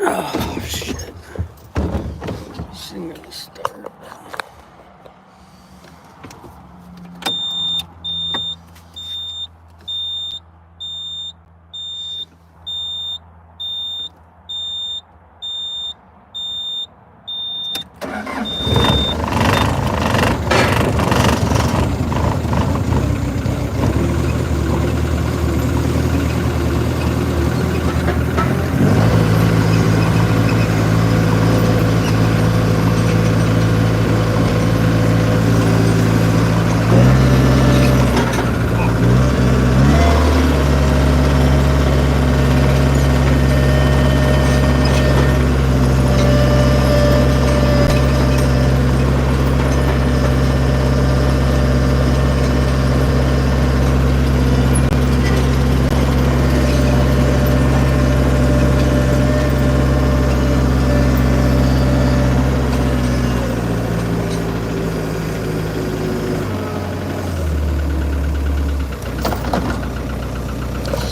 Oh shit. This thing gonna start.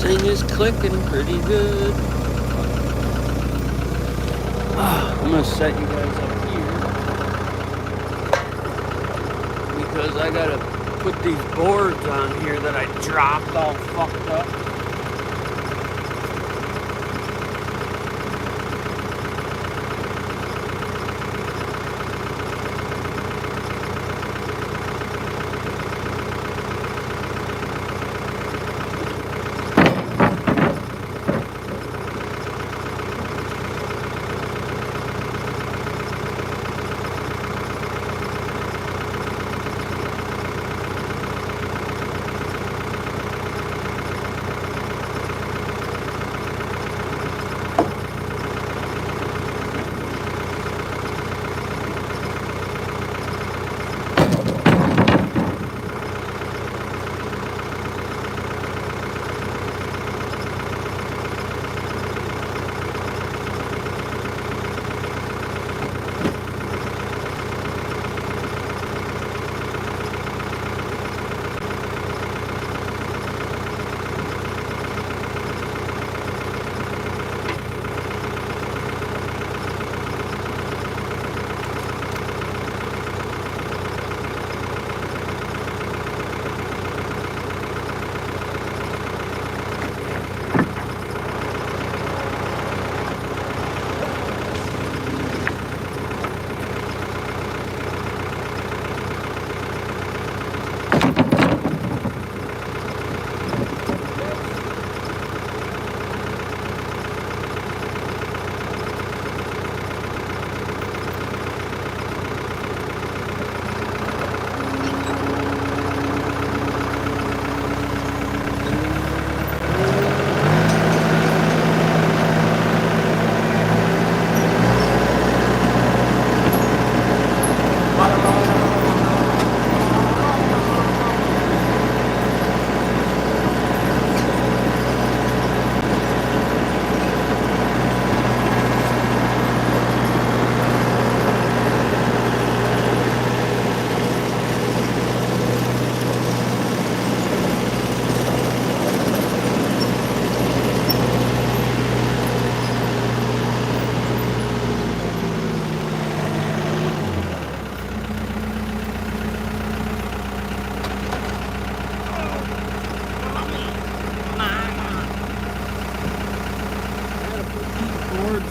Thing is clicking pretty good. I'm gonna set you guys up here because I gotta put these boards on here that I dropped all fucked up.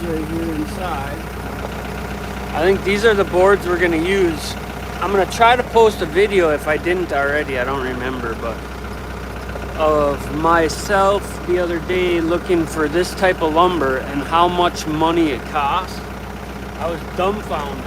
Right here inside. I think these are the boards we're gonna use. I'm gonna try to post a video if I didn't already, I don't remember, but of myself the other day looking for this type of lumber and how much money it costs. I was dumbfounded.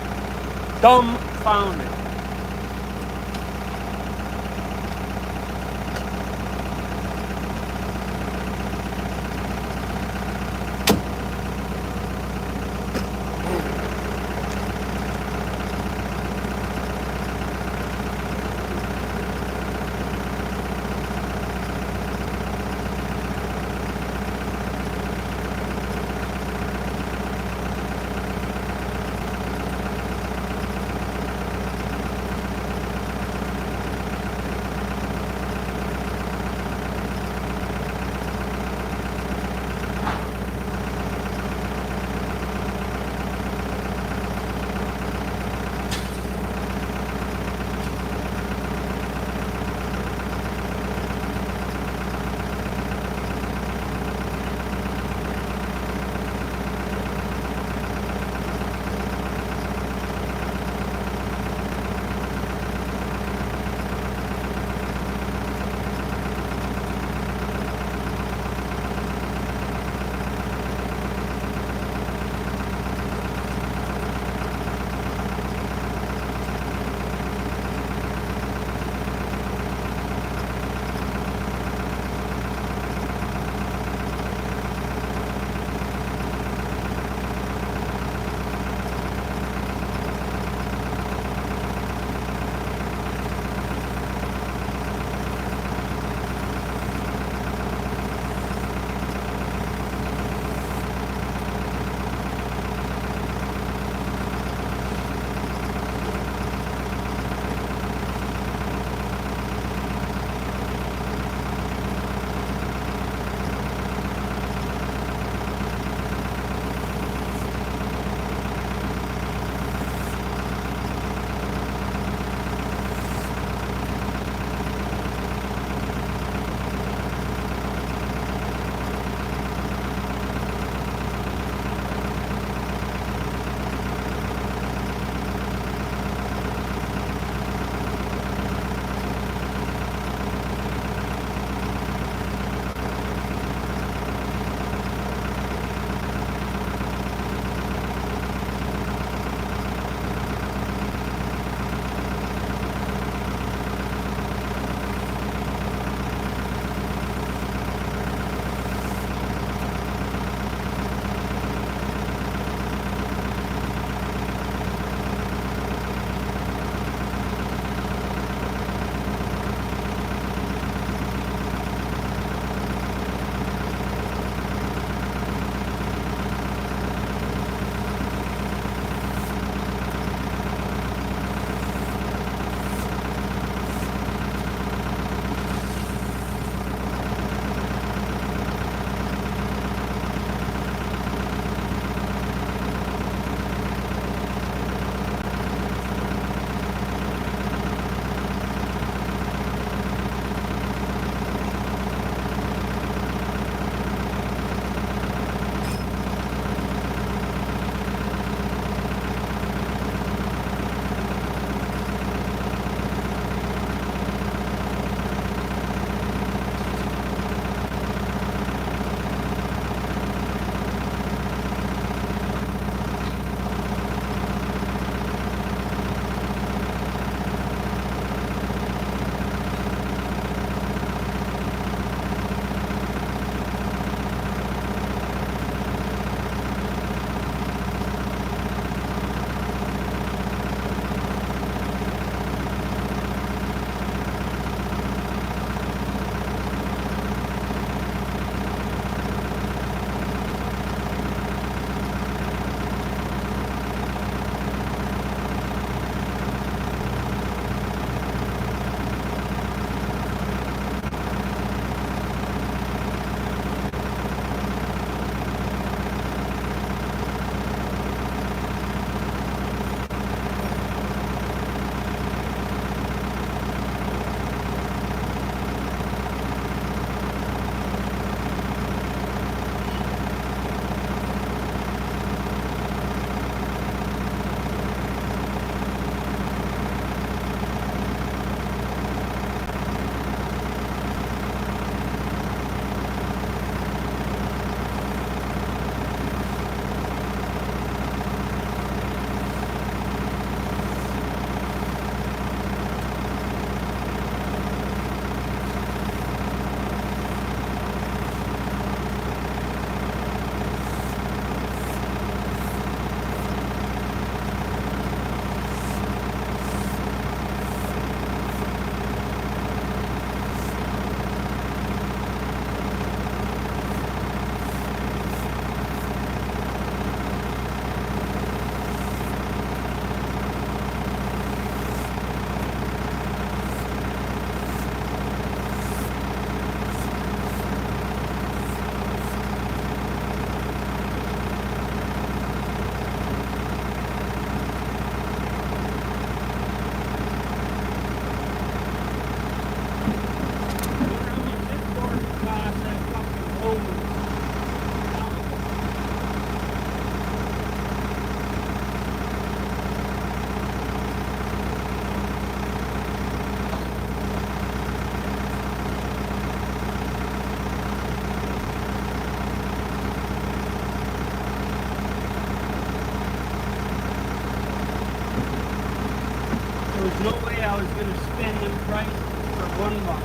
no way I was gonna spend them price for one bar.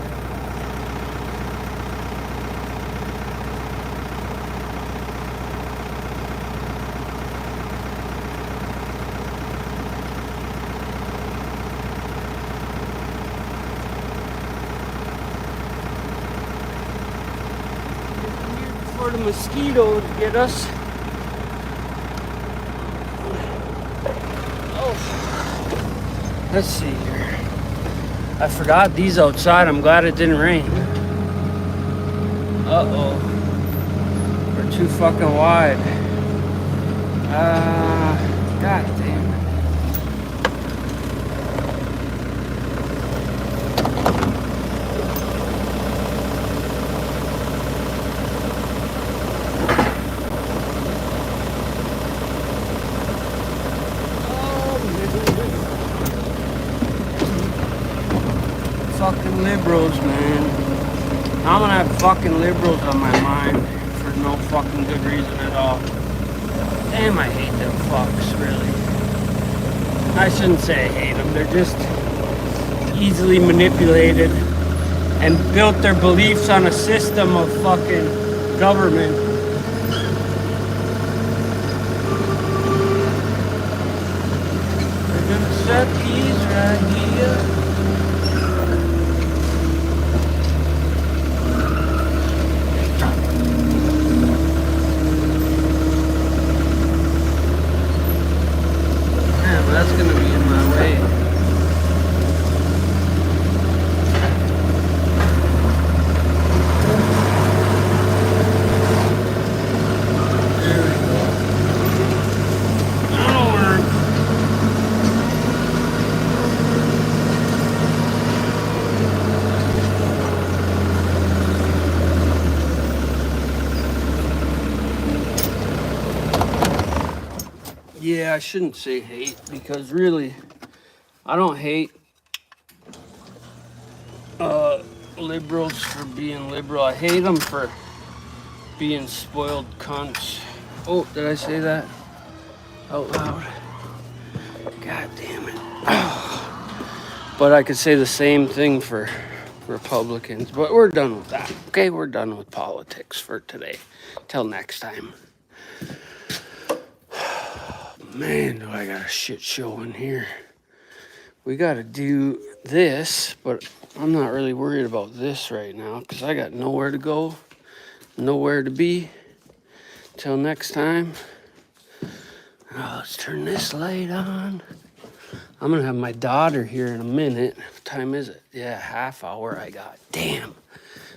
Before the mosquitoes get us. Oh, let's see here. I forgot these outside. I'm glad it didn't rain. Uh-oh. We're too fucking wide. God damn it. Fucking liberals, man. I'm gonna have fucking liberals on my mind for no fucking good reason at all. Damn, I hate them fucks, really. I shouldn't say I hate them. They're just easily manipulated and built their beliefs on a system of fucking government. We're gonna set these right here. That's gonna be in my way. There we go. That'll work. Yeah, I shouldn't say hate because really, I don't hate liberals for being liberal. I hate them for being spoiled cunts. Oh, did I say that out loud? God damn it. But I could say the same thing for Republicans. But we're done with that. Okay, we're done with politics for today. Till next time. Man, do I got a shit show in here. We got to do this, but I'm not really worried about this right now because I got nowhere to go, nowhere to be. Till next time. Oh, let's turn this light on. I'm going to have my daughter here in a minute. What time is it? Yeah, half hour I got. Damn.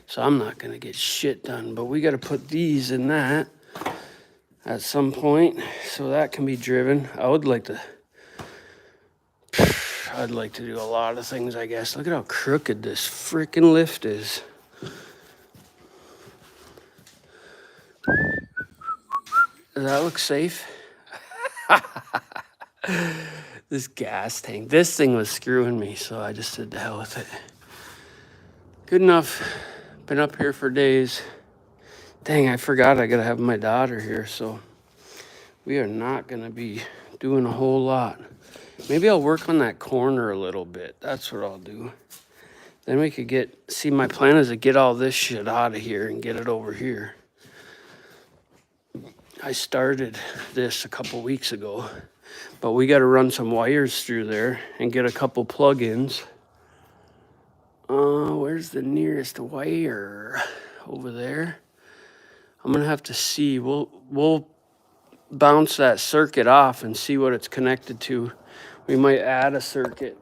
So I'm not going to get shit done, but we got to put these in that at some point so that can be driven. I'd like to do a lot of things, I guess. Look at how crooked this freaking lift is. Does that look safe? This gas tank. This thing was screwing me, so I just said to hell with it. Good enough. Been up here for days. Dang, I forgot I gotta have my daughter here, so we are not gonna be doing a whole lot. Maybe I'll work on that corner a little bit. That's what I'll do. Then we could see, my plan is to get all this shit out of here and get it over here. I started this a couple weeks ago, but we got to run some wires through there and get a couple plug-ins. Where's the nearest wire? Over there. I'm gonna have to see. We'll bounce that circuit off and see what it's connected to. We might add a circuit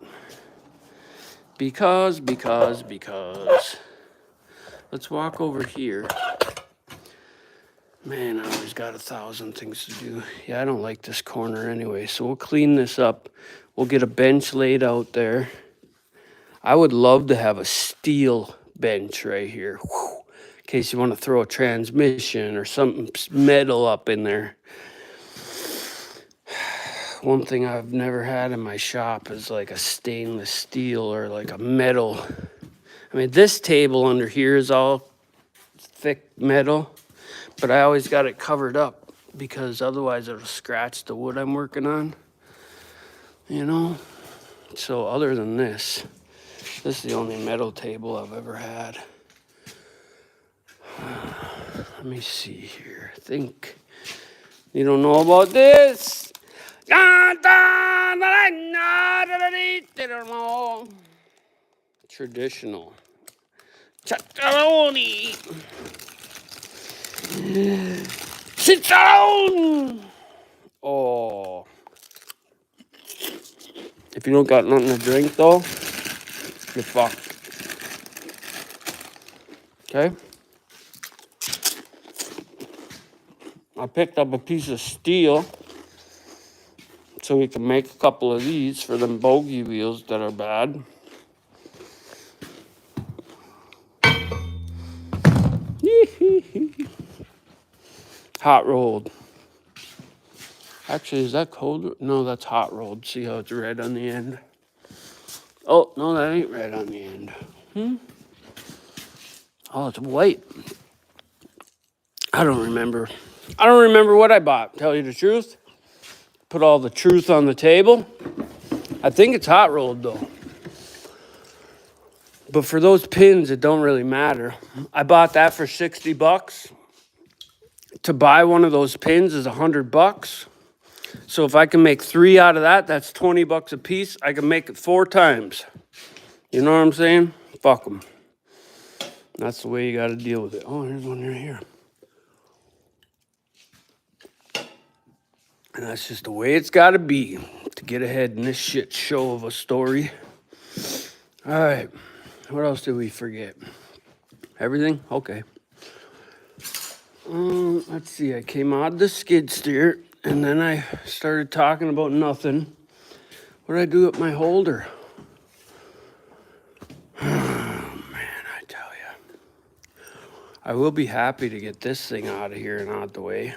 because. Let's walk over here. Man, I always got 1,000 things to do. Yeah, I don't like this corner anyway, so we'll clean this up. We'll get a bench laid out there. I would love to have a steel bench right here, whew, in case you want to throw a transmission or something metal up in there. One thing I've never had in my shop is like a stainless steel or like a metal. I mean, this table under here is all thick metal, but I always got it covered up because otherwise it'll scratch the wood I'm working on, you know? So other than this is the only metal table I've ever had. Let me see here. I think you don't know about this. Traditional. Chicharroni. Chicharron. Oh. If you don't got nothing to drink though, you're fucked. Okay? I picked up a piece of steel so we can make a couple of these for them bogey wheels that are bad. Hot rolled. Actually, is that cold? No, that's hot rolled. See how it's red on the end? Oh, no, that ain't red on the end. Oh, it's white. I don't remember. I don't remember what I bought, tell you the truth. Put all the truth on the table. I think it's hot rolled though. But for those pins, it don't really matter. I bought that for $60. To buy one of those pins is $100. So if I can make 3 out of that, that's $20 a piece. I can make it 4 times. You know what I'm saying? Fuck them. That's the way you got to deal with it. Oh, here's one right here. And that's just the way it's got to be to get ahead in this shit show of a story. All right. What else did we forget? Everything? Okay. Let's see. I came out of the skid steer, and then I started talking about nothing. What did I do with my holder? Oh, man, I tell you. I will be happy to get this thing out of here and out the way.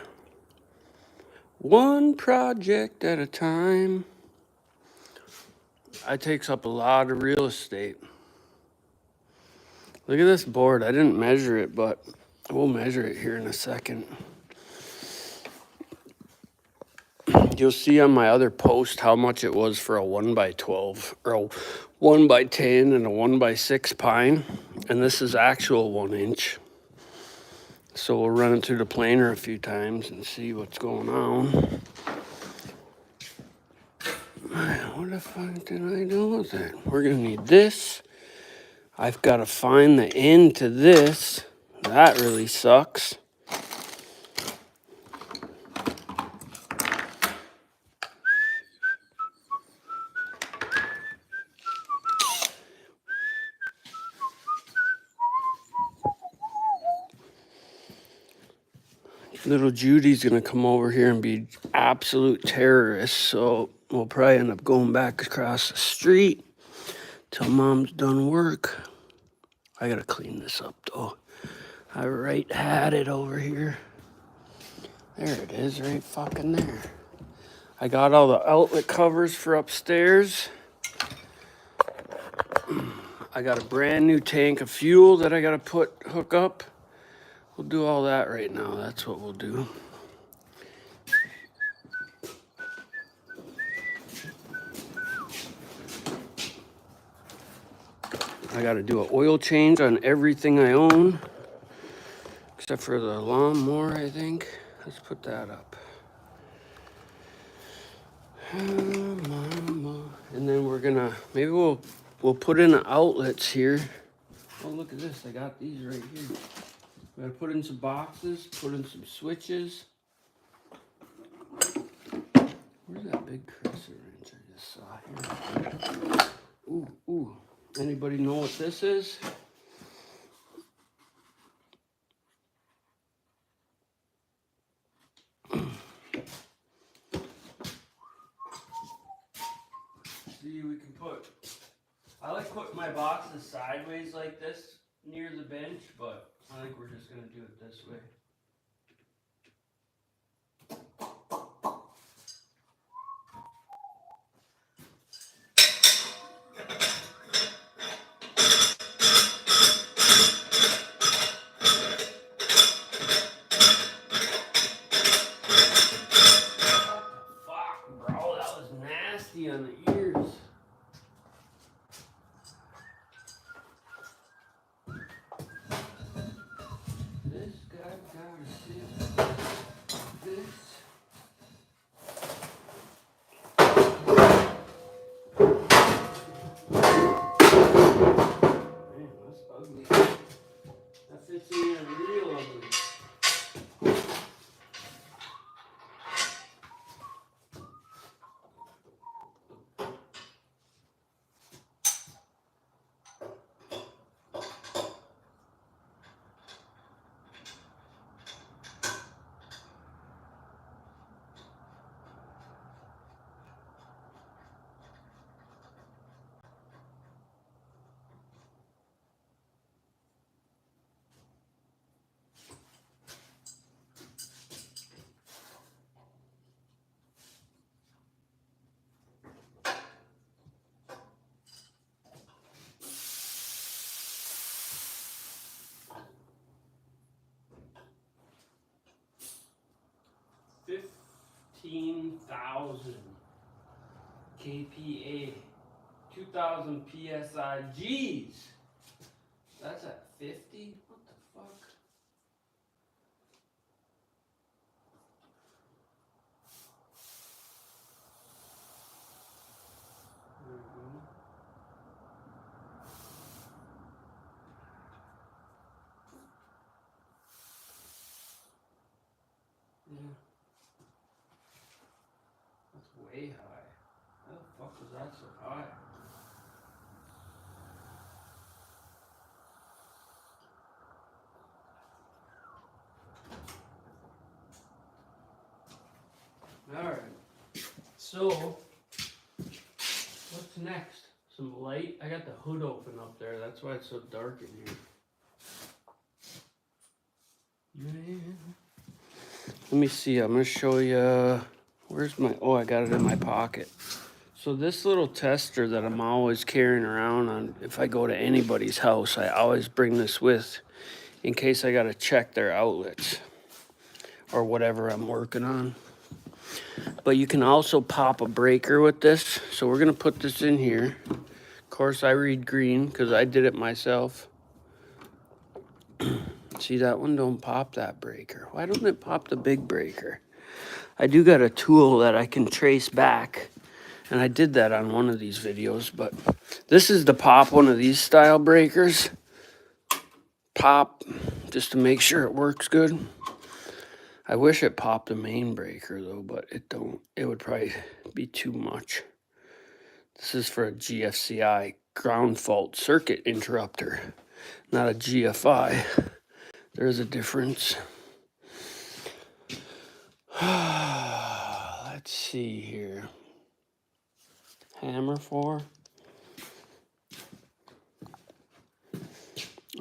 One project at a time. It takes up a lot of real estate. Look at this board. I didn't measure it, but we'll measure it here in a second. You'll see on my other post how much it was for a 1x12 or a 1x10 and a 1x6 pine. And this is actual 1 inch. So we'll run it through the planer a few times and see what's going on. What the fuck did I do with it? We're gonna need this. I've got to find the end to this. That really sucks. Little Judy's gonna come over here and be absolute terrorist, so we'll probably end up going back across the street till Mom's done work. I gotta clean this up though. I had it over here. There it is, right fucking there. I got all the outlet covers for upstairs. I got a brand new tank of fuel that I gotta hook up. We'll do all that right now. That's what we'll do. I got to do an oil change on everything I own, except for the lawnmower, I think. Let's put that up. And then we're gonna, maybe we'll put in the outlets here. Oh, look at this. I got these right here. We gotta put in some boxes, put in some switches. Where's that big crescent wrench I just saw here? Ooh. Anybody know what this is? See, we can I like putting my boxes sideways like this near the bench, but I think we're just gonna do it this way. On the ears. 15,000 kPa, 2,000 psi. Jeez, that's at 50. What the fuck? Yeah. That's way high. How the fuck was that so high? Alright. So, what's next? Some light? I got the hood open up there. That's why it's so dark in here. Man. Let me see. I'm going to show you. Where's my... Oh, I got it in my pocket. So this little tester that I'm always carrying around on, if I go to anybody's house, I always bring this with in case I got to check their outlets or whatever I'm working on. But you can also pop a breaker with this. So we're going to put this in here. Of course, I read green because I did it myself. See, that one don't pop that breaker. Why don't it pop the big breaker? I do got a tool that I can trace back. And I did that on one of these videos. But this is the pop one of these style breakers. Pop just to make sure it works good. I wish it popped the main breaker though, but it don't. It would probably be too much. This is for a GFCI ground fault circuit interrupter, not a GFI. There's a difference. Let's see here. Hammer 4.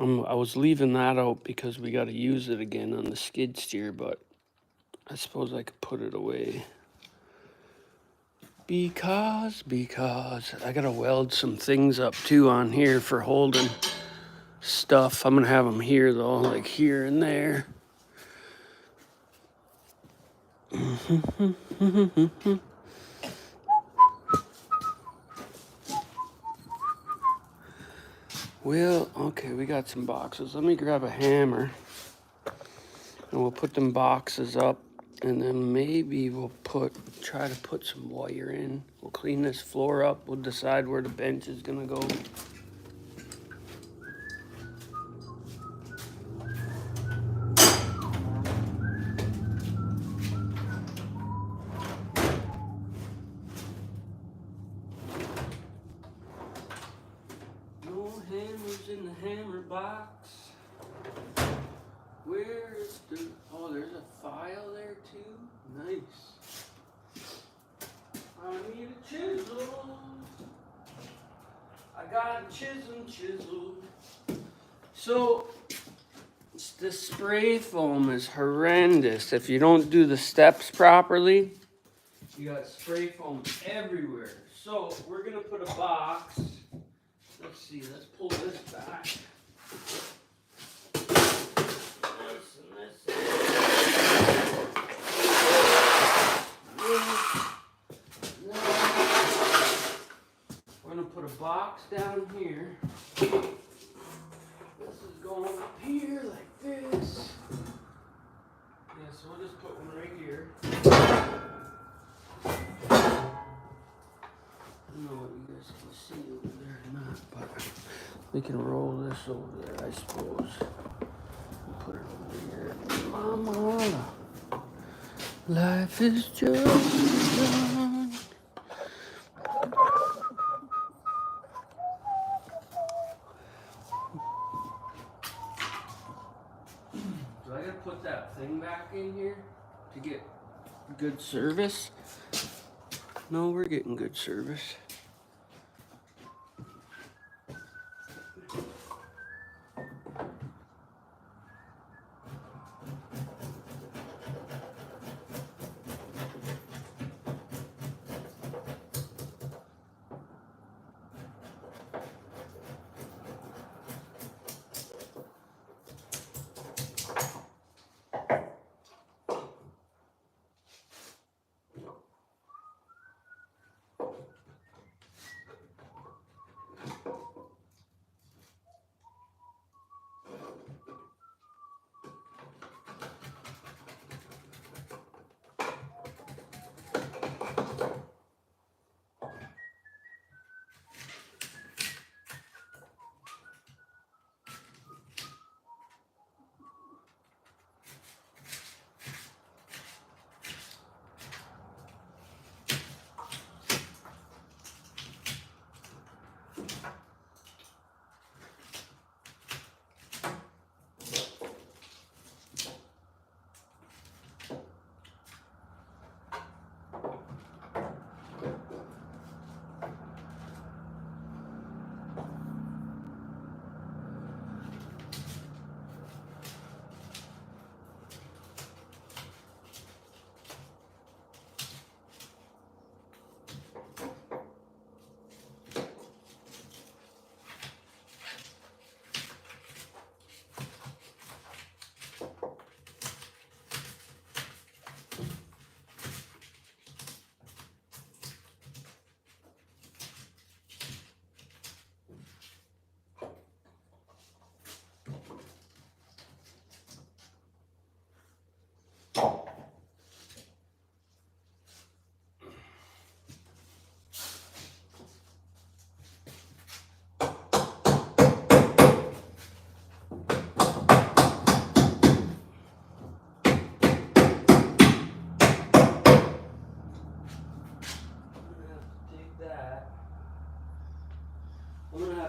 I was leaving that out because we got to use it again on the skid steer, but I suppose I could put it away. Because I got to weld some things up too on here for holding stuff. I'm going to have them here though, like here and there. Well, okay, we got some boxes. Let me grab a hammer and we'll put them boxes up, and then maybe we'll try to put some wire in. We'll clean this floor up. We'll decide where the bench is gonna go. No hammers in the hammer box. Where is the... Oh, there's a file there too? Nice. I need a chisel. I got a chisel. So, the spray foam is horrendous. If you don't do the steps properly, you got spray foam everywhere. So, we're going to put a box. Let's see, let's pull this back. We're going to put a box down here. This is going up here like this. Yeah, so we'll just put one right here. I don't know what you guys can see over there or not, but we can roll this over there, I suppose. Put it over here. Mama, life is just fun. Do I gotta put that thing back in here to get good service? No, we're getting good service.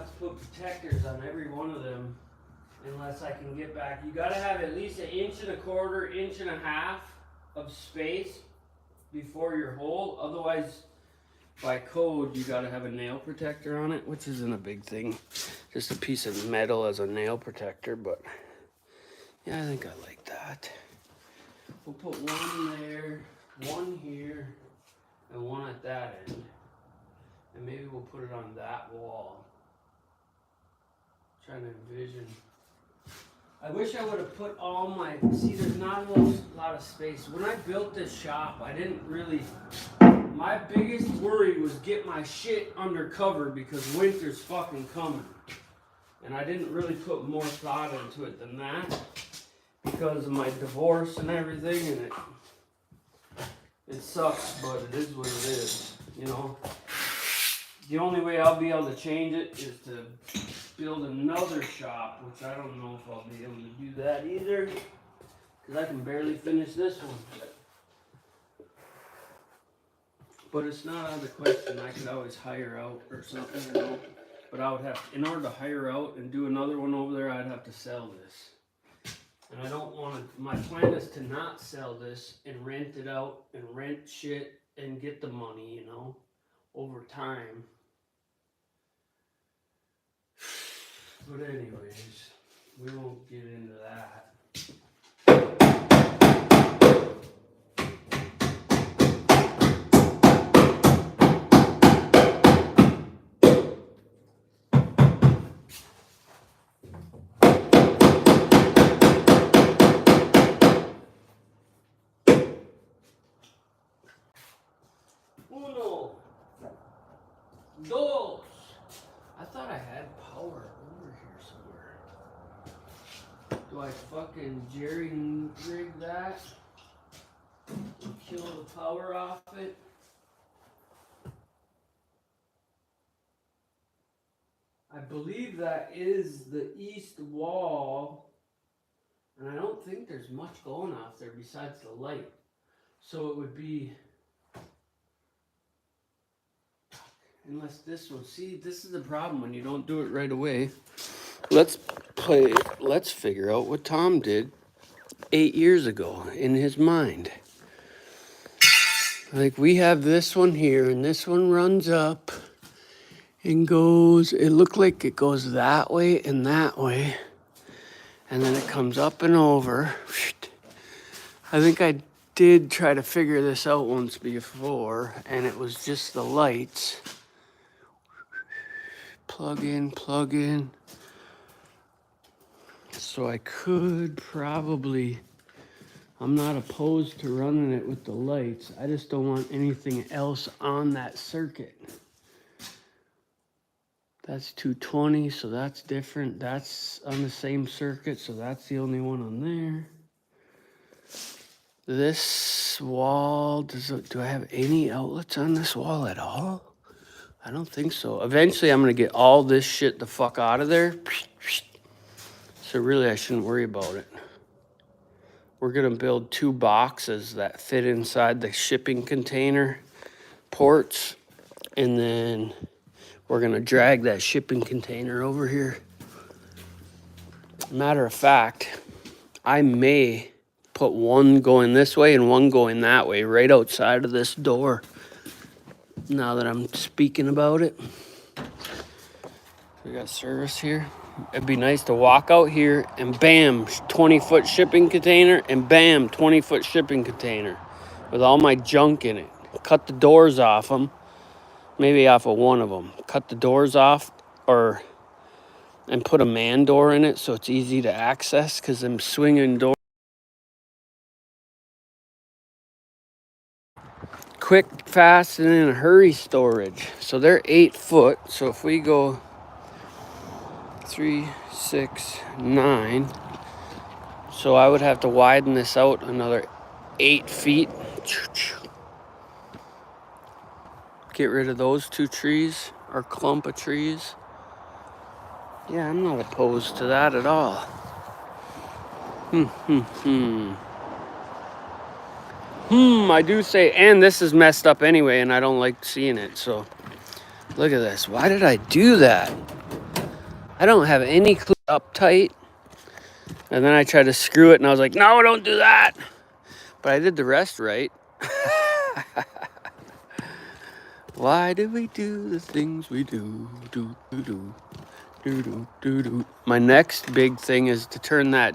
have to put protectors on every one of them unless I can get back. You gotta have at least 1.25 inches, 1.5 inches of space before your hole. Otherwise, by code, you gotta have a nail protector on it, which isn't a big thing. Just a piece of metal as a nail protector, but yeah, I think I like that. We'll put one there, one here, and one at that end. And maybe we'll put it on that wall. Trying to envision. I wish I would have put all my, see, there's not a lot of space. When I built this shop, I didn't really, my biggest worry was get my shit under cover because winter's fucking coming. And I didn't really put more thought into it than that because of my divorce and everything, and it sucks, but it is what it is, you know. The only way I'll be able to change it is to build another shop, which I don't know if I'll be able to do that either, because I can barely finish this one. But it's not out of the question. I could always hire out or something, you know. But I would have, in order to hire out and do another one over there, I'd have to sell this. And I don't want to, my plan is to not sell this and rent it out and rent shit and get the money, you know, over time. But anyways, we won't get into that. Uno, dos. I thought I had power over here somewhere. Do I fucking jerry rig that? And kill the power off it? I believe that is the east wall. And I don't think there's much going off there besides the light. So it would be... Unless this one, see, this is the problem when you don't do it right away. Let's figure out what Tom did 8 years ago in his mind. Like we have this one here and this one runs up and goes, it looked like it goes that way and that way. And then it comes up and over. I think I did try to figure this out once before and it was just the lights. Plug in. So I could probably, I'm not opposed to running it with the lights. I just don't want anything else on that circuit. That's 220, so that's different. That's on the same circuit, so that's the only one on there. This wall, do I have any outlets on this wall at all? I don't think so. Eventually, I'm going to get all this shit the fuck out of there. So really, I shouldn't worry about it. We're going to build 2 boxes that fit inside the shipping container ports. And then we're going to drag that shipping container over here. Matter of fact, I may put one going this way and one going that way right outside of this door. Now that I'm speaking about it, we got service here. It'd be nice to walk out here and bam, 20-foot shipping container and bam, 20-foot shipping container with all my junk in it. Cut the doors off them, maybe off of one of them. Cut the doors off and put a man door in it so it's easy to access because them swinging doors. Quick, fast, and in a hurry storage. So they're 8 foot. So if we go 3, 6, 9. So I would have to widen this out another 8 feet. Get rid of those 2 trees or clump of trees. Yeah, I'm not opposed to that at all. I do say, and this is messed up anyway, and I don't like seeing it, so look at this. Why did I do that? I don't have any clue up tight. And then I tried to screw it and I was like, no, don't do that. But I did the rest right. Why do we do the things we do? Do, do, do, do, do, do, do. My next big thing is to turn that